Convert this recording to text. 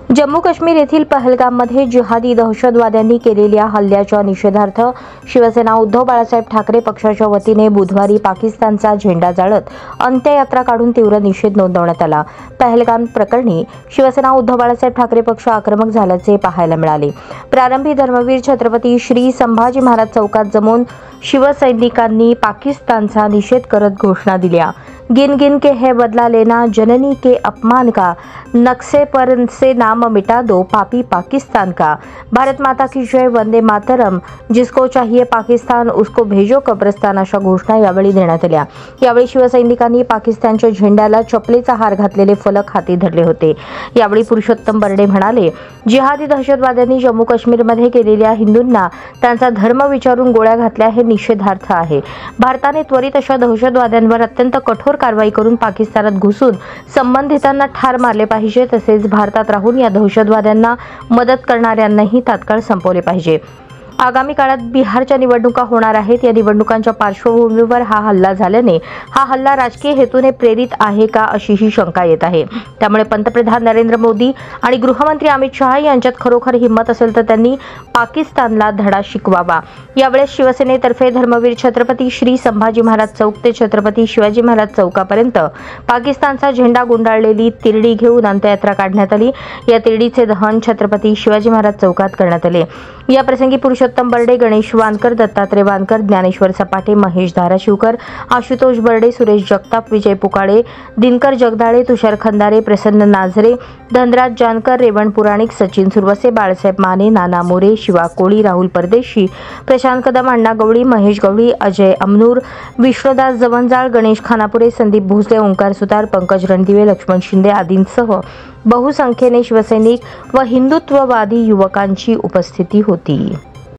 जम्मू काश्मीर येथील पहलगाममध्ये जिहादी दहशतवाद्यांनी केलेल्या हल्ल्याच्या निषेधार्थ शिवसेना उद्धव बाळासाहेब ठाकरे पक्षाच्या वतीने बुधवारी पाकिस्तानचा झेंडा जाळत अंत्ययात्रा काढून तीव्र निषेध नोंदवण्यात आला। पहलगाम प्रकरणी शिवसेना उद्धव बाळासाहेब ठाकरे पक्ष आक्रमक झाल्याचे पाहायला मिळाले। प्रारंभी धर्मवीर छत्रपती श्री संभाजी महाराज चौकात जमून शिवसैनिकांनी पाकिस्तानचा निषेध करत घोषणा दिल्या। गिन गिन के है बदला लेना, जननी के अपमान का, नक्शे पर से नाम मिटा दो पापी पाकिस्तान का, भारत माता की जय, वंदे मातरम, जिसको चाहिए पाकिस्तान उसको भेजो कब्रस्तान अशा घोषणा यावेळी देण्यात आल्या। यावेळी शिवसैनिकांनी पाकिस्तानच्या झेंड्याला चपलेचा हार घातलेले फलक हाती धरले होते। यावेळी पुरुषोत्तम बर्डे म्हणाले, जिहादी दहशतवाद्यांनी जम्मू काश्मीरमध्ये केलेल्या हिंदूंना त्यांचा धर्म विचारून गोळ्या घातल्या हे निषेधार्थ आहे। भारताने त्वरित अशा दहशतवाद्यांवर अत्यंत कठोर कारवाई करून पाकिस्तानात घुसून संबंधितांना ठार मारले पाहिजे। तसेच भारतात राहून या दहशतवाद्यांना मदत करणाऱ्यांनाही तात्काळ संपवले पाहिजे। आगामी काळात बिहारच्या निवडणुका होणार आहेत। या निवडणुकांच्या पार्श्वभूमीवर हा हल्ला झाल्याने हा हल्ला राजकीय हेतूने प्रेरित आहे का अशीही शंका येत आहे। त्यामुळे पंतप्रधान नरेंद्र मोदी आणि गृहमंत्री अमित शहा यांच्यात खरोखर हिंमत असेल तर त्यांनी पाकिस्तानला धडा शिकवावा। यावेळेस शिवसेनेतर्फे धर्मवीर छत्रपती श्री संभाजी महाराज चौक ते छत्रपती शिवाजी महाराज चौकापर्यंत पाकिस्तानचा झेंडा गुंडाळलेली तिरडी घेऊन अंत्ययात्रा काढण्यात आली। या तिरडीचे दहन छत्रपती शिवाजी महाराज चौकात करण्यात आले। या प्रसंगी पुरुषोत्तम बर्डे, गणेश वानकर, दत्तात्रय वानकर, ज्ञानेश्वर सपाटे, महेश धाराशिवकर, आशुतोष बर्डे, सुरेश जगताप, विजय पुकाळे, दिनकर जगदाळे, तुषार खंदारे, प्रसन्न नाझरे, धनराज जानकर, रेवण पुराणिक, सचिन सुरवसे, बाळासाहेब माने, नाना मोरे, शिवा कोळी, राहुल परदेशी, प्रशांत कदम, अण्णा गवळी, महेश गवळी, अजय अमनूर, विष्णुदास जवंजाळ, गणेश खानापुरे, संदीप भोसले, ओंकार सुतार, पंकज रणदिवे, लक्ष्मण शिंदे आदींसह बहुसंख्येने शिवसैनिक व हिंदुत्ववादी युवकांची उपस्थिती होती।